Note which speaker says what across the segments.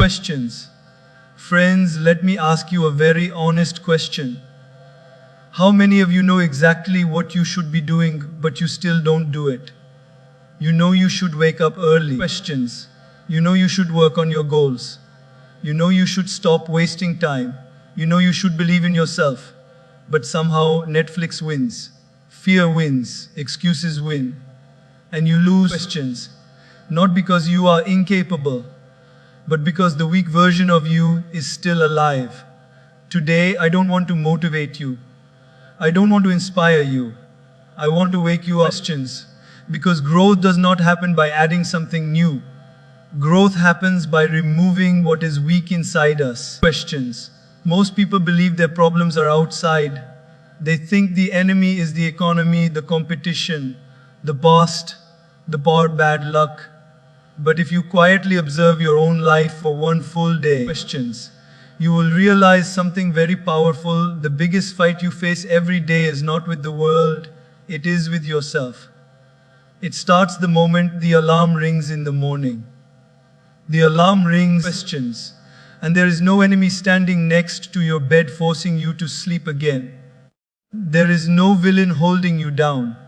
Speaker 1: Questions. Friends, let me ask you a very honest question. How many of you know exactly what you should be doing, but you still don't do it? You know you should wake up early. Questions. You know you should work on your goals. You know you should stop wasting time. You know you should believe in yourself. But somehow Netflix wins. Fear wins. Excuses win. And you lose. Questions. Not because you are incapable, but because the weak version of you is still alive. Today, I don't want to motivate you. I don't want to inspire you. I want to wake you up. Questions. Because growth does not happen by adding something new. Growth happens by removing what is weak inside us. Questions. Most people believe their problems are outside. They think the enemy is the economy, the competition, the past, the bad luck. But if you quietly observe your own life for one full day, questions, you will realize something very powerful. The biggest fight you face every day is not with the world, it is with yourself. It starts the moment the alarm rings in the morning. The alarm rings. Questions, and there is no enemy standing next to your bed forcing you to sleep again. There is no villain holding you down.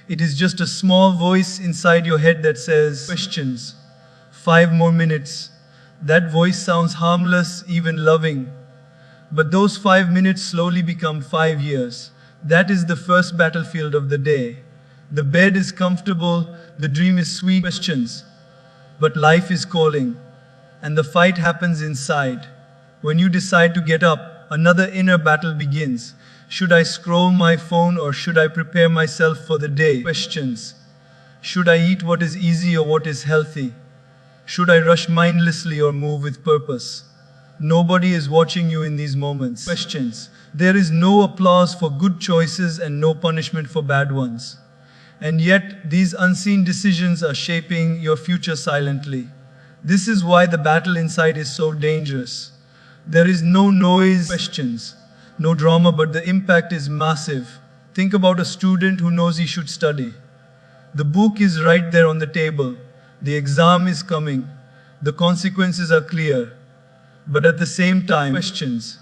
Speaker 1: It is just a small voice inside your head that says, questions, 5 more minutes. That voice sounds harmless, even loving. But those 5 minutes slowly become 5 years. That is the first battlefield of the day. The bed is comfortable, the dream is sweet. Questions. But life is calling, and the fight happens inside. When you decide to get up, another inner battle begins. Should I scroll my phone or should I prepare myself for the day? Questions. Should I eat what is easy or what is healthy? Should I rush mindlessly or move with purpose? Nobody is watching you in these moments. Questions. There is no applause for good choices and no punishment for bad ones. And yet, these unseen decisions are shaping your future silently. This is why the battle inside is so dangerous. There is no noise. Questions. No drama, but the impact is massive. Think about a student who knows he should study. The book is right there on the table. The exam is coming. The consequences are clear. But at the same time, questions.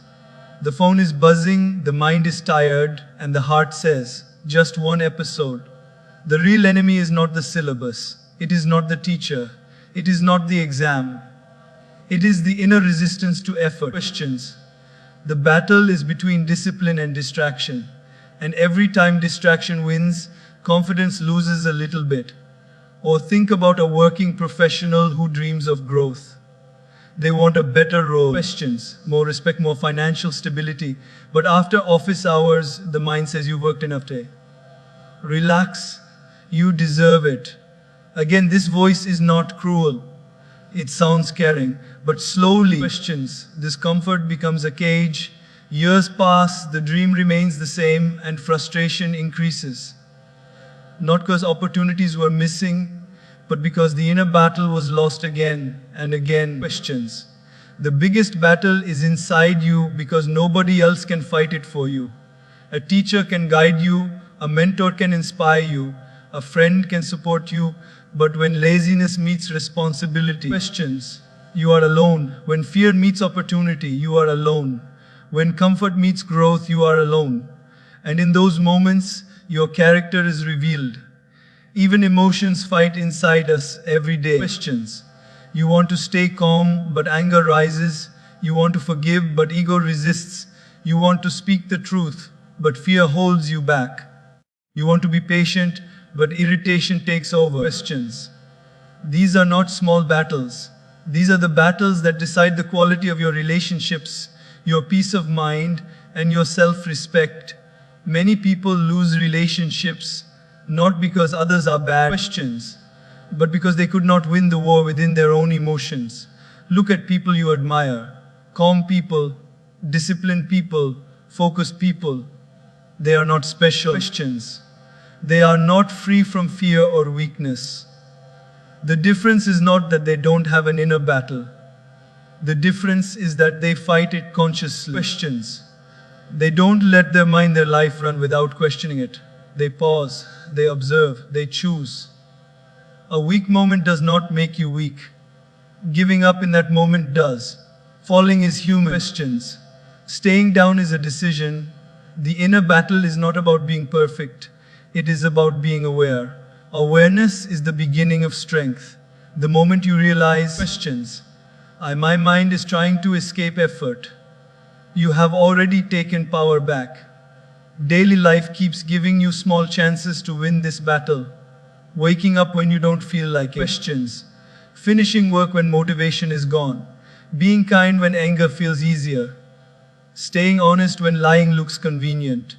Speaker 1: The phone is buzzing, the mind is tired, and the heart says, just one episode. The real enemy is not the syllabus. It is not the teacher. It is not the exam. It is the inner resistance to effort. Questions. The battle is between discipline and distraction. And every time distraction wins, confidence loses a little bit. Or think about a working professional who dreams of growth. They want a better role. Questions. More respect, more financial stability. But after office hours, the mind says you worked enough today. Relax. You deserve it. Again, this voice is not cruel. It sounds caring, but slowly, questions, discomfort becomes a cage. Years pass, the dream remains the same, and frustration increases. Not because opportunities were missing, but because the inner battle was lost again and again. Questions. The biggest battle is inside you because nobody else can fight it for you. A teacher can guide you, a mentor can inspire you, a friend can support you, but when laziness meets responsibility, questions, you are alone. When fear meets opportunity, you are alone. When comfort meets growth, you are alone. And in those moments, your character is revealed. Even emotions fight inside us every day. Questions. You want to stay calm, but anger rises. You want to forgive, but ego resists. You want to speak the truth, but fear holds you back. You want to be patient, but irritation takes over. Questions. These are not small battles. These are the battles that decide the quality of your relationships, your peace of mind, and your self-respect. Many people lose relationships not because others are bad, questions, but because they could not win the war within their own emotions. Look at people you admire. Calm people, disciplined people, focused people. They are not special. Questions. They are not free from fear or weakness. The difference is not that they don't have an inner battle. The difference is that they fight it consciously. Questions. They don't let their mind, their life run without questioning it. They pause, they observe, they choose. A weak moment does not make you weak. Giving up in that moment does. Falling is human. Questions. Staying down is a decision. The inner battle is not about being perfect. It is about being aware. Awareness is the beginning of strength. The moment you realize questions. My mind is trying to escape effort. You have already taken power back. Daily life keeps giving you small chances to win this battle. Waking up when you don't feel like it. Questions. Finishing work when motivation is gone. Being kind when anger feels easier. Staying honest when lying looks convenient.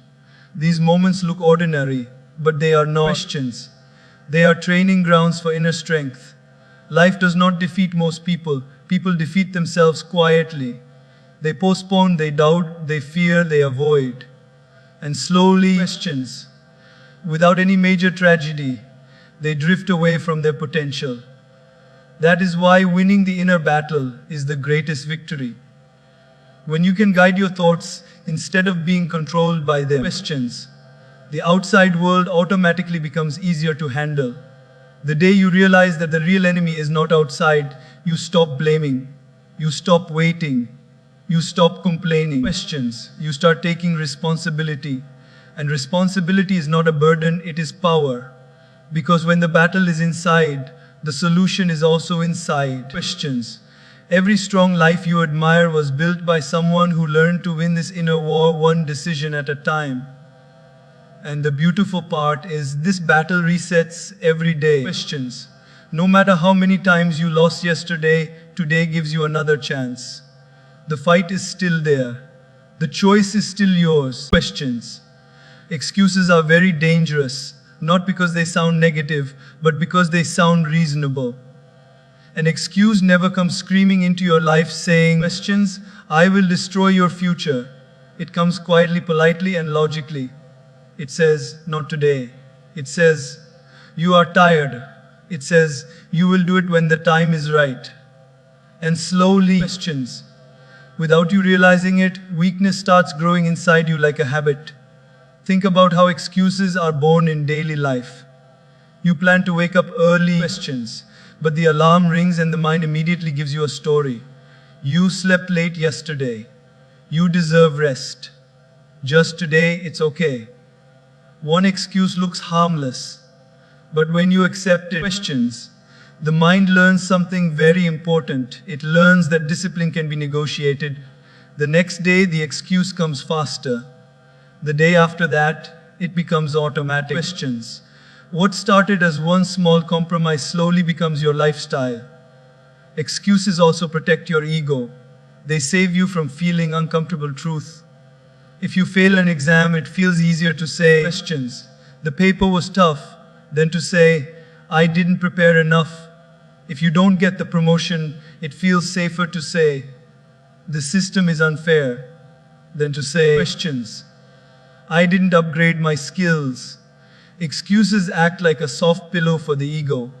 Speaker 1: These moments look ordinary, but they are not questions. They are training grounds for inner strength. Life does not defeat most people. People defeat themselves quietly. They postpone, they doubt, they fear, they avoid. And slowly, questions. Without any major tragedy, they drift away from their potential. That is why winning the inner battle is the greatest victory. When you can guide your thoughts instead of being controlled by their questions, the outside world automatically becomes easier to handle. The day you realize that the real enemy is not outside, you stop blaming, you stop waiting, you stop complaining. Questions. You start taking responsibility. And responsibility is not a burden, it is power. Because when the battle is inside, the solution is also inside. Questions. Every strong life you admire was built by someone who learned to win this inner war one decision at a time. And the beautiful part is this battle resets every day. Questions. No matter how many times you lost yesterday, today gives you another chance. The fight is still there. The choice is still yours. Questions. Excuses are very dangerous, not because they sound negative, but because they sound reasonable. An excuse never comes screaming into your life saying, questions, I will destroy your future. It comes quietly, politely, and logically. It says, not today. It says, you are tired. It says, you will do it when the time is right. And slowly, questions. Without you realizing it, weakness starts growing inside you like a habit. Think about how excuses are born in daily life. You plan to wake up early, questions, but the alarm rings and the mind immediately gives you a story. You slept late yesterday. You deserve rest. Just today, it's okay. One excuse looks harmless, but when you accept it, questions, the mind learns something very important. It learns that discipline can be negotiated. The next day, the excuse comes faster. The day after that, it becomes automatic. Questions. What started as one small compromise slowly becomes your lifestyle. Excuses also protect your ego. They save you from feeling uncomfortable truth. If you fail an exam, it feels easier to say, questions, the paper was tough, than to say, I didn't prepare enough. If you don't get the promotion, it feels safer to say, the system is unfair, than to say, questions, I didn't upgrade my skills. Excuses act like a soft pillow for the ego.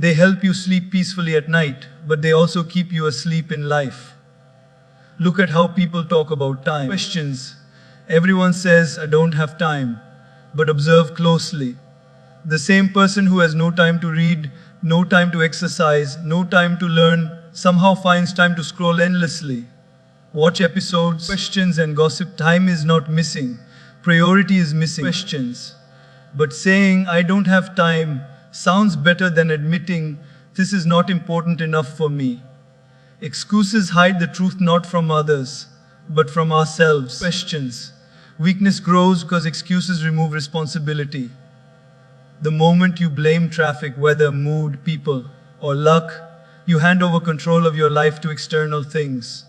Speaker 1: They help you sleep peacefully at night, but they also keep you asleep in life. Look at how people talk about time. Questions. Everyone says, I don't have time, but observe closely. The same person who has no time to read, no time to exercise, no time to learn, somehow finds time to scroll endlessly. Watch episodes, questions and gossip. Time is not missing. Priority is missing. Questions. But saying, I don't have time, sounds better than admitting, this is not important enough for me. Excuses hide the truth not from others, but from ourselves. Questions. Weakness grows because excuses remove responsibility. The moment you blame traffic, weather, mood, people, or luck, you hand over control of your life to external things.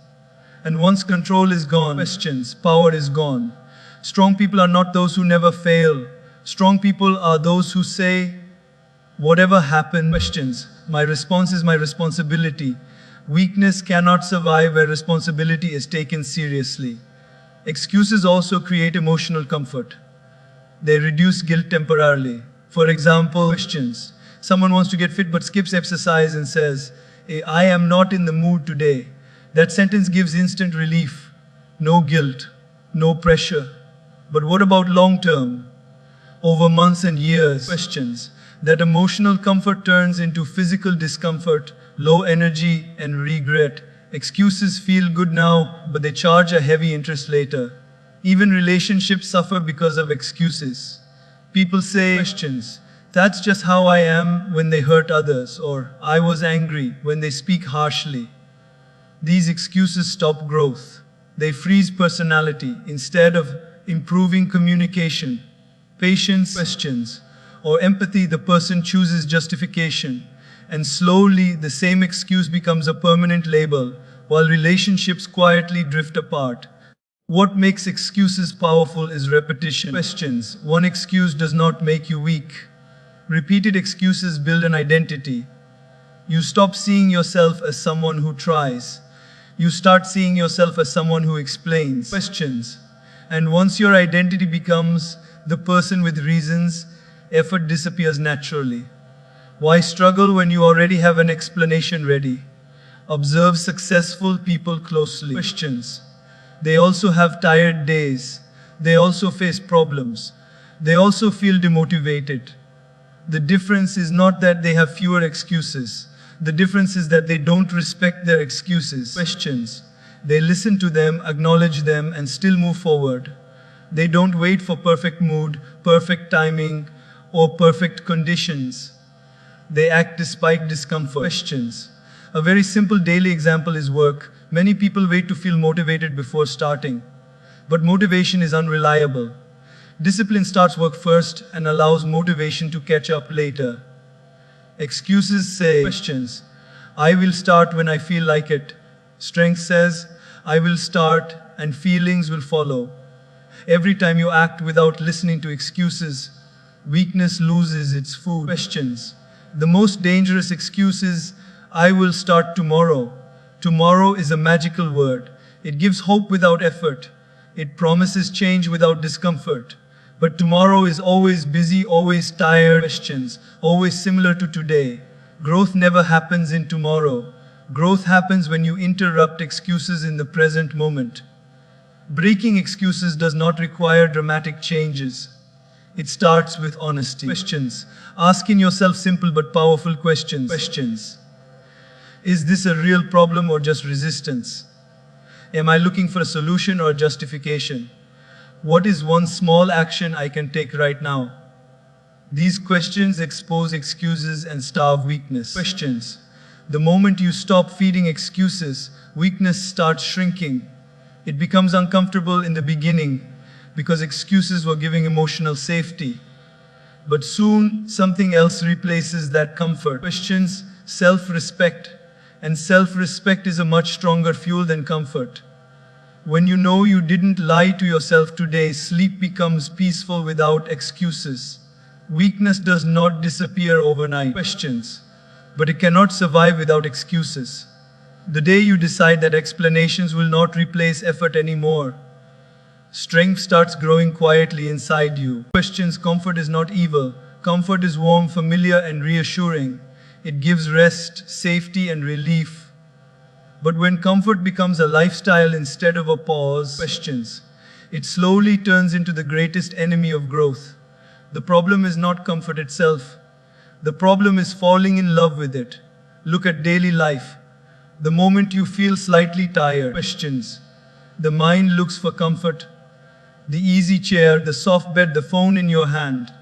Speaker 1: And once control is gone, questions, power is gone. Strong people are not those who never fail. Strong people are those who say, whatever happens, questions, my response is my responsibility. Weakness cannot survive where responsibility is taken seriously. Excuses also create emotional comfort. They reduce guilt temporarily. For example, questions. Someone wants to get fit but skips exercise and says, I am not in the mood today. That sentence gives instant relief. No guilt, no pressure. But what about long term? Over months and years, questions. That emotional comfort turns into physical discomfort low energy, and regret. Excuses feel good now, but they charge a heavy interest later. Even relationships suffer because of excuses. People say questions. That's just how I am when they hurt others, or I was angry when they speak harshly. These excuses stop growth. They freeze personality instead of improving communication, patience, questions, or empathy. The person chooses justification, and slowly the same excuse becomes a permanent label while relationships quietly drift apart. What makes excuses powerful is repetition. Questions. One excuse does not make you weak. Repeated excuses build an identity. You stop seeing yourself as someone who tries. You start seeing yourself as someone who explains. Questions. And once your identity becomes the person with reasons, effort disappears naturally. Why struggle when you already have an explanation ready? Observe successful people closely. Questions. They also have tired days. They also face problems. They also feel demotivated. The difference is not that they have fewer excuses. The difference is that they don't respect their excuses. Questions. They listen to them, acknowledge them, and still move forward. They don't wait for perfect mood, perfect timing, or perfect conditions. They act despite discomfort. Questions. A very simple daily example is work. Many people wait to feel motivated before starting. But motivation is unreliable. Discipline starts work first and allows motivation to catch up later. Excuses say, questions. I will start when I feel like it. Strength says, I will start and feelings will follow. Every time you act without listening to excuses, weakness loses its food. Questions. The most dangerous excuse is, I will start tomorrow. Tomorrow is a magical word. It gives hope without effort. It promises change without discomfort. But tomorrow is always busy, always tired. Questions, always similar to today. Growth never happens in tomorrow. Growth happens when you interrupt excuses in the present moment. Breaking excuses does not require dramatic changes. It starts with honesty. Questions. Asking yourself simple but powerful questions. Questions. Is this a real problem or just resistance? Am I looking for a solution or justification? What is one small action I can take right now? These questions expose excuses and starve weakness. Questions. The moment you stop feeding excuses, weakness starts shrinking. It becomes uncomfortable in the beginning because excuses were giving emotional safety. But soon, something else replaces that comfort. Questions, self-respect. And self-respect is a much stronger fuel than comfort. When you know you didn't lie to yourself today, sleep becomes peaceful without excuses. Weakness does not disappear overnight. Questions. But it cannot survive without excuses. The day you decide that explanations will not replace effort anymore, strength starts growing quietly inside you. Questions. Comfort is not evil. Comfort is warm, familiar, and reassuring. It gives rest, safety, and relief. But when comfort becomes a lifestyle instead of a pause, questions, it slowly turns into the greatest enemy of growth. The problem is not comfort itself. The problem is falling in love with it. Look at daily life. The moment you feel slightly tired, questions, the mind looks for comfort. The easy chair, the soft bed, the phone in your hand.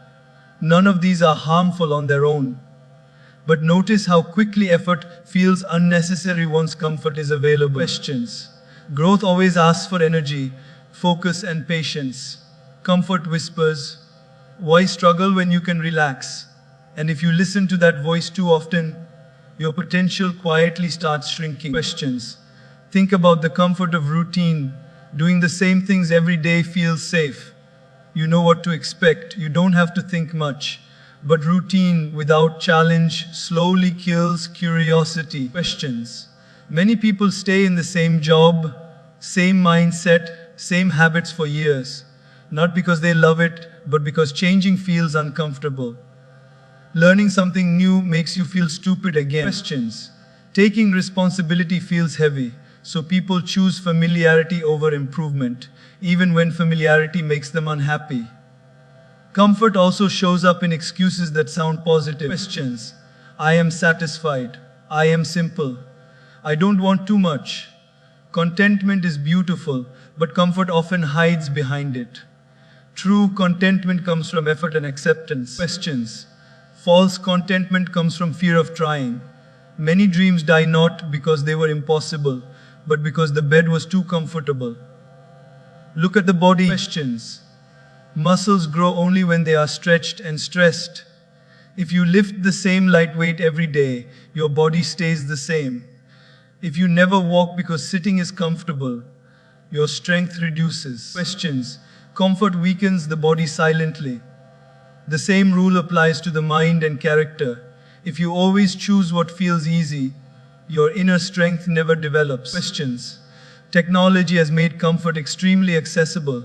Speaker 1: None of these are harmful on their own. But notice how quickly effort feels unnecessary once comfort is available. Questions. Growth always asks for energy, focus, and patience. Comfort whispers, why struggle when you can relax? And if you listen to that voice too often, your potential quietly starts shrinking. Questions. Think about the comfort of routine. Doing the same things every day feels safe. You know what to expect. You don't have to think much. But routine without challenge slowly kills curiosity. Questions. Many people stay in the same job, same mindset, same habits for years. Not because they love it, but because changing feels uncomfortable. Learning something new makes you feel stupid again. Questions. Taking responsibility feels heavy, so people choose familiarity over improvement, even when familiarity makes them unhappy. Comfort also shows up in excuses that sound positive. Questions. I am satisfied. I am simple. I don't want too much. Contentment is beautiful, but comfort often hides behind it. True contentment comes from effort and acceptance. Questions. False contentment comes from fear of trying. Many dreams die not because they were impossible, but because the bed was too comfortable. Look at the body. Questions. Muscles grow only when they are stretched and stressed. If you lift the same light weight every day, your body stays the same. If you never walk because sitting is comfortable, your strength reduces. Questions. Comfort weakens the body silently. The same rule applies to the mind and character. If you always choose what feels easy, your inner strength never develops. Questions. Technology has made comfort extremely accessible.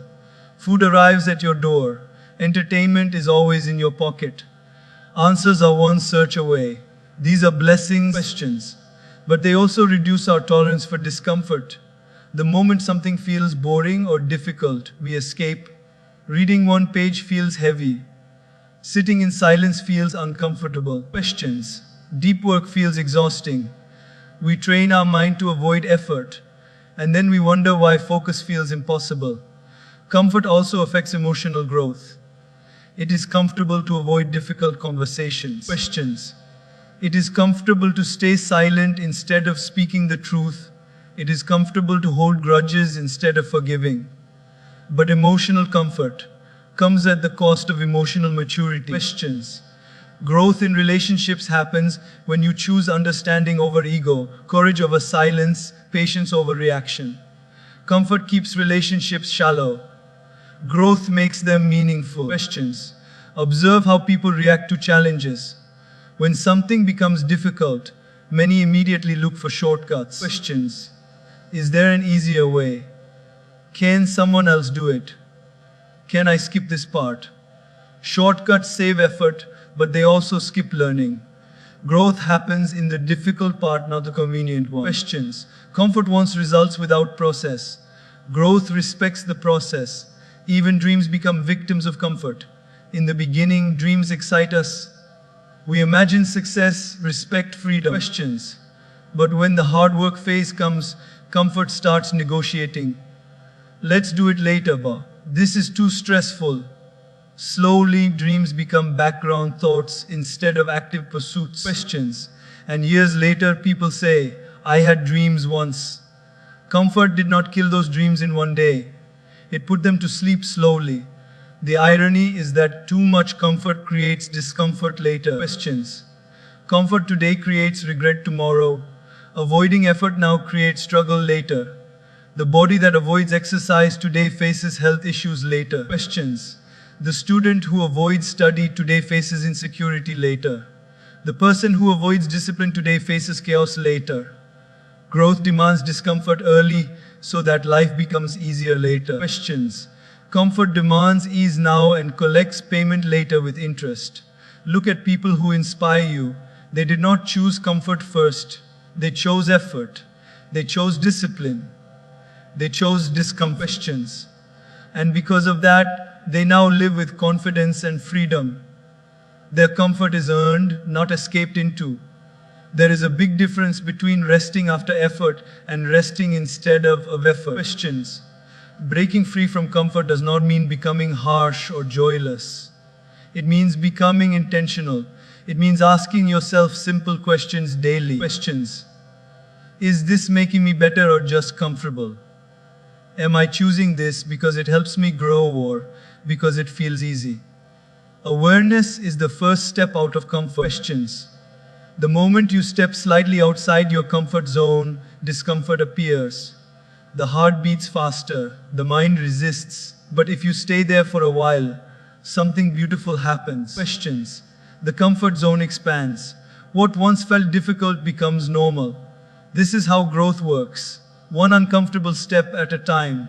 Speaker 1: Food arrives at your door. Entertainment is always in your pocket. Answers are one search away. These are blessings. Questions. But they also reduce our tolerance for discomfort. The moment something feels boring or difficult, we escape. Reading one page feels heavy. Sitting in silence feels uncomfortable. Questions. Deep work feels exhausting. We train our mind to avoid effort, and then we wonder why focus feels impossible. Comfort also affects emotional growth. It is comfortable to avoid difficult conversations. Questions. It is comfortable to stay silent instead of speaking the truth. It is comfortable to hold grudges instead of forgiving. But emotional comfort comes at the cost of emotional maturity. Questions. Growth in relationships happens when you choose understanding over ego, courage over silence, patience over reaction. Comfort keeps relationships shallow. Growth makes them meaningful. Questions. Observe how people react to challenges. When something becomes difficult, many immediately look for shortcuts. Questions. Is there an easier way? Can someone else do it? Can I skip this part? Shortcuts save effort, but they also skip learning. Growth happens in the difficult part, not the convenient one. Questions. Comfort wants results without process. Growth respects the process. Even dreams become victims of comfort. In the beginning, dreams excite us. We imagine success, respect, freedom. Questions. But when the hard work phase comes, comfort starts negotiating. Let's do it later, Ba. This is too stressful. Slowly, dreams become background thoughts instead of active pursuits. Questions. And years later, people say, I had dreams once. Comfort did not kill those dreams in one day. It put them to sleep slowly. The irony is that too much comfort creates discomfort later. Questions. Comfort today creates regret tomorrow. Avoiding effort now creates struggle later. The body that avoids exercise today faces health issues later. Questions. The student who avoids study today faces insecurity later. The person who avoids discipline today faces chaos later. Growth demands discomfort early so that life becomes easier later. Questions. Comfort demands ease now and collects payment later with interest. Look at people who inspire you. They did not choose comfort first. They chose effort. They chose discipline. They chose discomfort. Questions. And because of that, they now live with confidence and freedom. Their comfort is earned, not escaped into. There is a big difference between resting after effort and resting instead of effort. Questions. Breaking free from comfort does not mean becoming harsh or joyless. It means becoming intentional. It means asking yourself simple questions daily. Questions. Is this making me better or just comfortable? Am I choosing this because it helps me grow or because it feels easy? Awareness is the first step out of comfort. Questions. The moment you step slightly outside your comfort zone, discomfort appears. The heart beats faster, the mind resists, but if you stay there for a while, something beautiful happens. Questions. The comfort zone expands. What once felt difficult becomes normal. This is how growth works, one uncomfortable step at a time.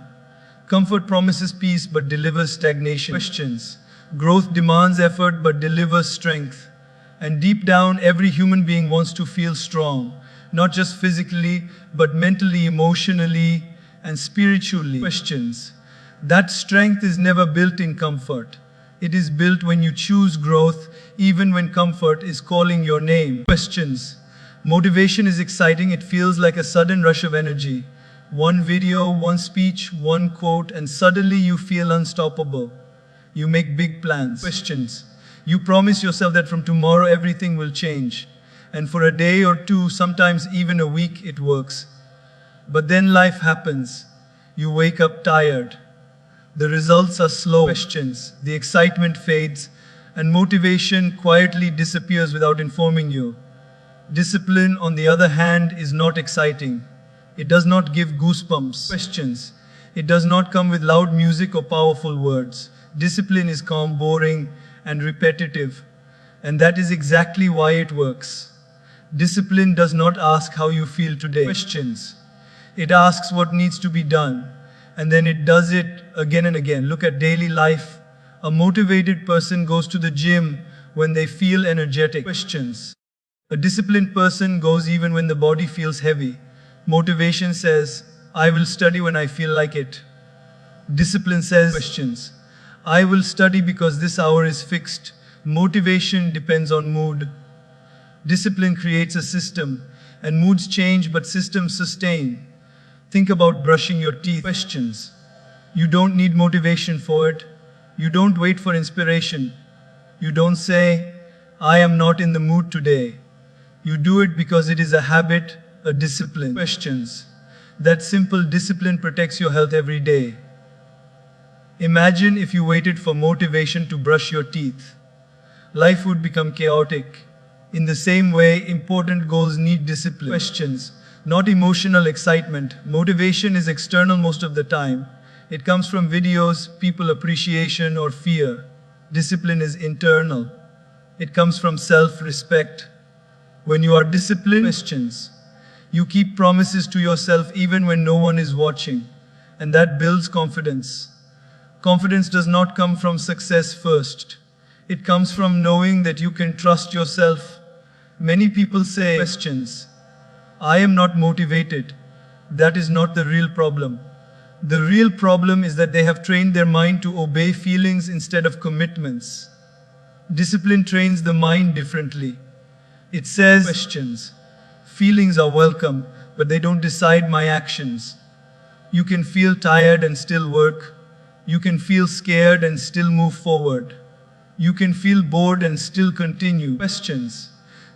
Speaker 1: Comfort promises peace but delivers stagnation. Questions. Growth demands effort but delivers strength. And deep down, every human being wants to feel strong, not just physically, but mentally, emotionally, and spiritually. Questions. That strength is never built in comfort. It is built when you choose growth, even when comfort is calling your name. Questions. Motivation is exciting, it feels like a sudden rush of energy. One video, one speech, one quote, and suddenly you feel unstoppable. You make big plans, questions. You promise yourself that from tomorrow everything will change. And for a day or two, sometimes even a week, it works. But then life happens. You wake up tired. The results are slow, questions. The excitement fades, and motivation quietly disappears without informing you. Discipline, on the other hand, is not exciting. It does not give goosebumps, questions. It does not come with loud music or powerful words. Discipline is calm, boring, and repetitive. And that is exactly why it works. Discipline does not ask how you feel today, questions. It asks what needs to be done, and then it does it again and again. Look at daily life. A motivated person goes to the gym when they feel energetic, questions. A disciplined person goes even when the body feels heavy. Motivation says, I will study when I feel like it. Discipline says, questions. I will study because this hour is fixed. Motivation depends on mood. Discipline creates a system, and moods change but systems sustain. Think about brushing your teeth, questions. You don't need motivation for it. You don't wait for inspiration. You don't say, I am not in the mood today. You do it because it is a habit, a discipline. Questions. That simple discipline protects your health every day. Imagine if you waited for motivation to brush your teeth. Life would become chaotic. In the same way, important goals need discipline. Questions. Not emotional excitement. Motivation is external most of the time. It comes from videos, people appreciation, or fear. Discipline is internal. It comes from self-respect. When you are disciplined, questions. You keep promises to yourself even when no one is watching, and that builds confidence. Confidence does not come from success first. It comes from knowing that you can trust yourself. Many people say, questions. I am not motivated. That is not the real problem. The real problem is that they have trained their mind to obey feelings instead of commitments. Discipline trains the mind differently. It says, questions. Feelings are welcome, but they don't decide my actions. You can feel tired and still work. You can feel scared and still move forward. You can feel bored and still continue. Questions.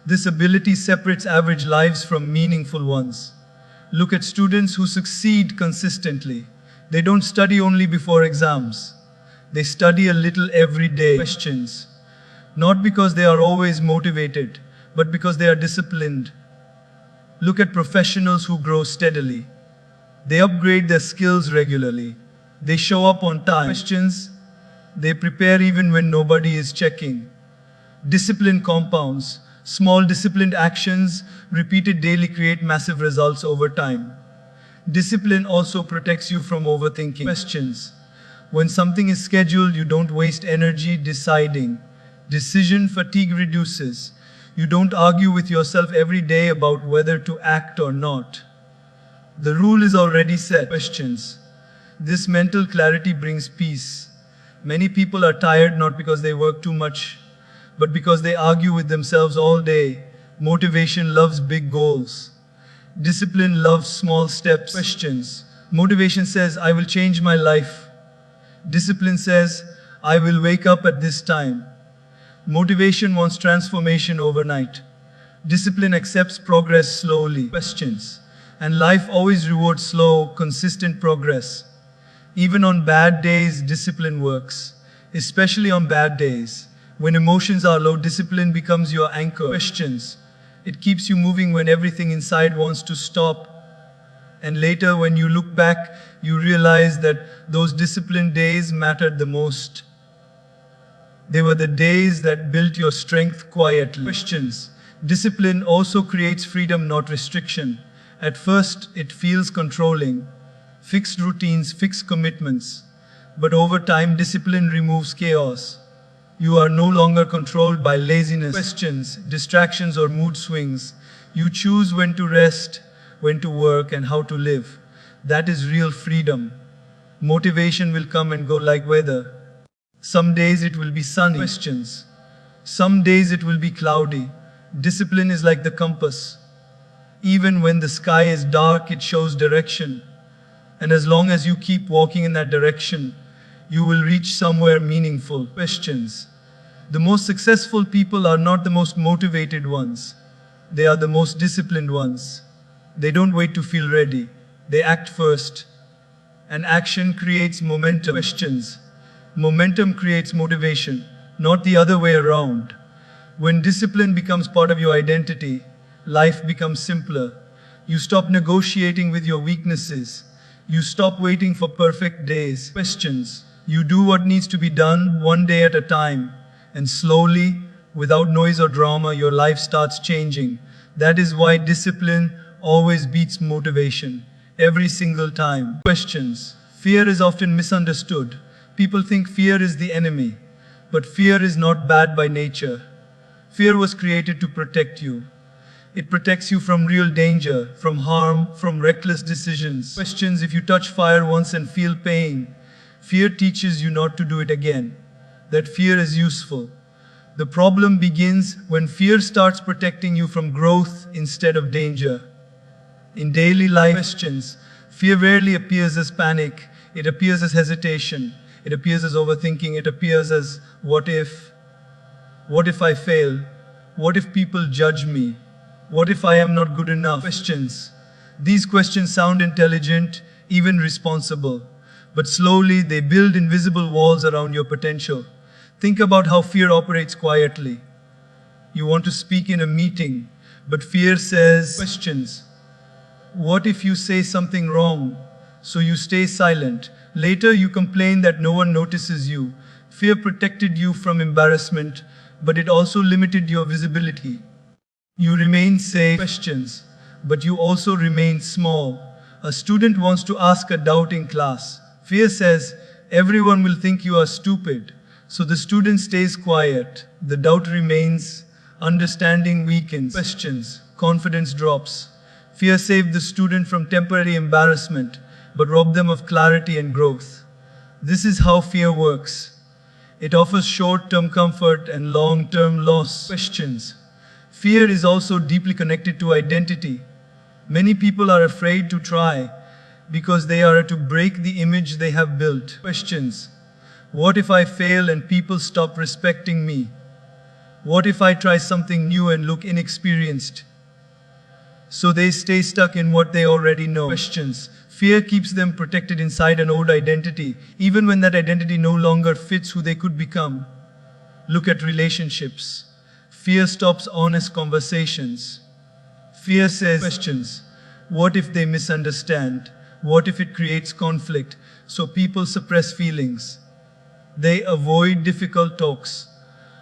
Speaker 1: This ability separates average lives from meaningful ones. Look at students who succeed consistently. They don't study only before exams. They study a little every day. Questions. Not because they are always motivated, but because they are disciplined. Look at professionals who grow steadily. They upgrade their skills regularly. They show up on time. Questions. They prepare even when nobody is checking. Discipline compounds. Small disciplined actions repeated daily create massive results over time. Discipline also protects you from overthinking. Questions. When something is scheduled, you don't waste energy deciding. Decision fatigue reduces. You don't argue with yourself every day about whether to act or not. The rule is already set. Questions. This mental clarity brings peace. Many people are tired not because they work too much, but because they argue with themselves all day. Motivation loves big goals. Discipline loves small steps. Questions. Motivation says, I will change my life. Discipline says, I will wake up at this time. Motivation wants transformation overnight. Discipline accepts progress slowly. Questions. And life always rewards slow, consistent progress. Even on bad days, discipline works. Especially on bad days. When emotions are low, discipline becomes your anchor. Questions. It keeps you moving when everything inside wants to stop. And later, when you look back, you realize that those disciplined days mattered the most. They were the days that built your strength quietly. Questions. Discipline also creates freedom, not restriction. At first, it feels controlling. Fixed routines, fixed commitments. But over time, discipline removes chaos. You are no longer controlled by laziness, questions, distractions, or mood swings. You choose when to rest, when to work, and how to live. That is real freedom. Motivation will come and go like weather. Some days it will be sunny. Questions. Some days it will be cloudy. Discipline is like the compass. Even when the sky is dark, it shows direction. And as long as you keep walking in that direction, you will reach somewhere meaningful. Questions. The most successful people are not the most motivated ones. They are the most disciplined ones. They don't wait to feel ready. They act first. And action creates momentum. Questions. Momentum creates motivation, not the other way around. When discipline becomes part of your identity, life becomes simpler. You stop negotiating with your weaknesses. You stop waiting for perfect days. Questions. You do what needs to be done one day at a time. And slowly, without noise or drama, your life starts changing. That is why discipline always beats motivation. Every single time. Questions. Fear is often misunderstood. People think fear is the enemy. But fear is not bad by nature. Fear was created to protect you. It protects you from real danger, from harm, from reckless decisions. Questions. If you touch fire once and feel pain, fear teaches you not to do it again. That fear is useful. The problem begins when fear starts protecting you from growth instead of danger. In daily life, questions. Fear rarely appears as panic. It appears as hesitation. It appears as overthinking. It appears as what if? What if I fail? What if people judge me? What if I am not good enough? Questions. These questions sound intelligent, even responsible. But slowly they build invisible walls around your potential. Think about how fear operates quietly. You want to speak in a meeting, but fear says, questions. What if you say something wrong? So you stay silent. Later you complain that no one notices you. Fear protected you from embarrassment, but it also limited your visibility. You remain safe. Questions. But you also remain small. A student wants to ask a doubt in class. Fear says, everyone will think you are stupid. So the student stays quiet. The doubt remains. Understanding weakens. Questions. Confidence drops. Fear saved the student from temporary embarrassment, but robbed them of clarity and growth. This is how fear works. It offers short-term comfort and long-term loss. Questions. Fear is also deeply connected to identity. Many people are afraid to try because they are to break the image they have built. Questions. What if I fail and people stop respecting me? What if I try something new and look inexperienced? So they stay stuck in what they already know. Questions. Fear keeps them protected inside an old identity, even when that identity no longer fits who they could become. Look at relationships. Fear stops honest conversations. Fear says, questions. What if they misunderstand? What if it creates conflict? So people suppress feelings. They avoid difficult talks.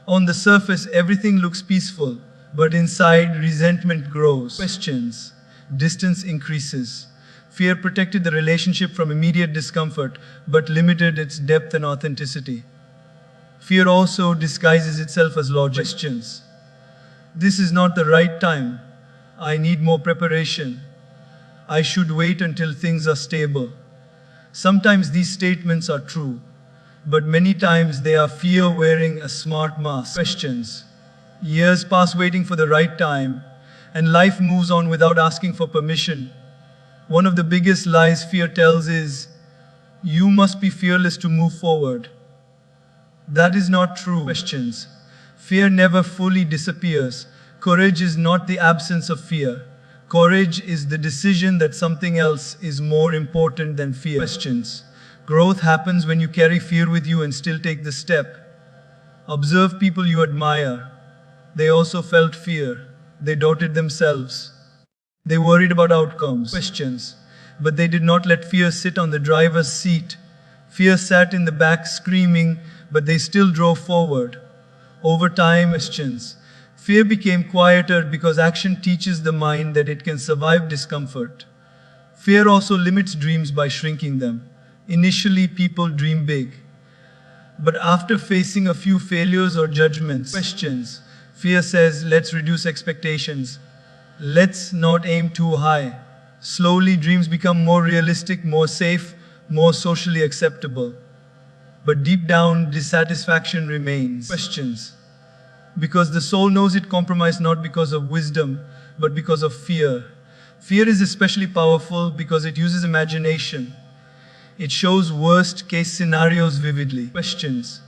Speaker 1: On the surface, everything looks peaceful, but inside, resentment grows. Questions. Distance increases. Fear protected the relationship from immediate discomfort, but limited its depth and authenticity. Fear also disguises itself as logic. Questions. This is not the right time. I need more preparation. I should wait until things are stable. Sometimes these statements are true, but many times they are fear wearing a smart mask. Questions. Years pass waiting for the right time, and life moves on without asking for permission. One of the biggest lies fear tells is, you must be fearless to move forward. That is not true. Questions. Fear never fully disappears. Courage is not the absence of fear. Courage is the decision that something else is more important than fear. Questions. Growth happens when you carry fear with you and still take the step. Observe people you admire. They also felt fear. They doubted themselves. They worried about outcomes. Questions. But they did not let fear sit on the driver's seat. Fear sat in the back screaming, but they still drove forward. Over time, questions. Fear became quieter because action teaches the mind that it can survive discomfort. Fear also limits dreams by shrinking them. Initially, people dream big. But after facing a few failures or judgments, questions, fear says, let's reduce expectations. Let's not aim too high. Slowly, dreams become more realistic, more safe, more socially acceptable. But deep down, dissatisfaction remains. Questions. Because the soul knows it compromised not because of wisdom, but because of fear. Fear is especially powerful because it uses imagination. It shows worst case scenarios vividly. Questions.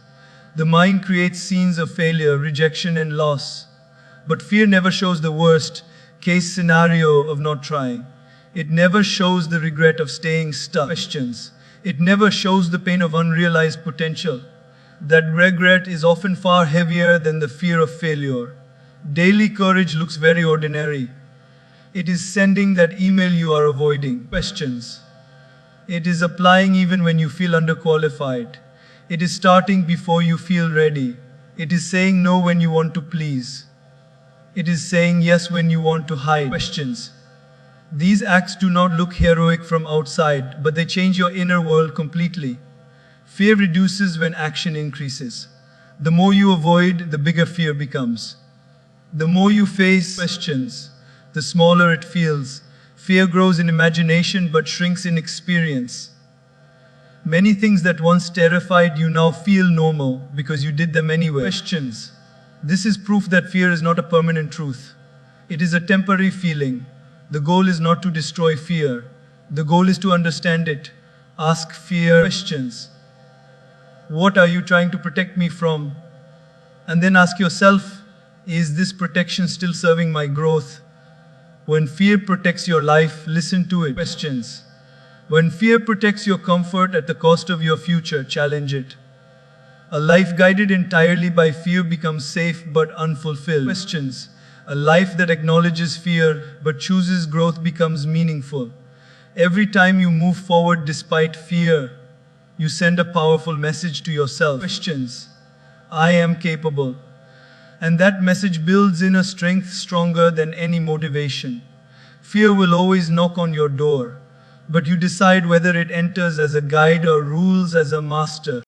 Speaker 1: The mind creates scenes of failure, rejection, and loss. But fear never shows the worst case scenario of not trying. It never shows the regret of staying stuck. Questions. It never shows the pain of unrealized potential. That regret is often far heavier than the fear of failure. Daily courage looks very ordinary. It is sending that email you are avoiding. Questions. It is applying even when you feel underqualified. It is starting before you feel ready. It is saying no when you want to please. It is saying yes when you want to hide. Questions. These acts do not look heroic from outside, but they change your inner world completely. Fear reduces when action increases. The more you avoid, the bigger fear becomes. The more you face questions, the smaller it feels. Fear grows in imagination but shrinks in experience. Many things that once terrified you now feel normal because you did them anyway. Questions. This is proof that fear is not a permanent truth. It is a temporary feeling. The goal is not to destroy fear. The goal is to understand it. Ask fear questions. What are you trying to protect me from? And then ask yourself, is this protection still serving my growth? When fear protects your life, listen to it. Questions. When fear protects your comfort at the cost of your future, challenge it. A life guided entirely by fear becomes safe but unfulfilled. Questions. A life that acknowledges fear but chooses growth becomes meaningful. Every time you move forward despite fear, you send a powerful message to yourself. Questions. I am capable. And that message builds inner strength stronger than any motivation. Fear will always knock on your door, but you decide whether it enters as a guide or rules as a master.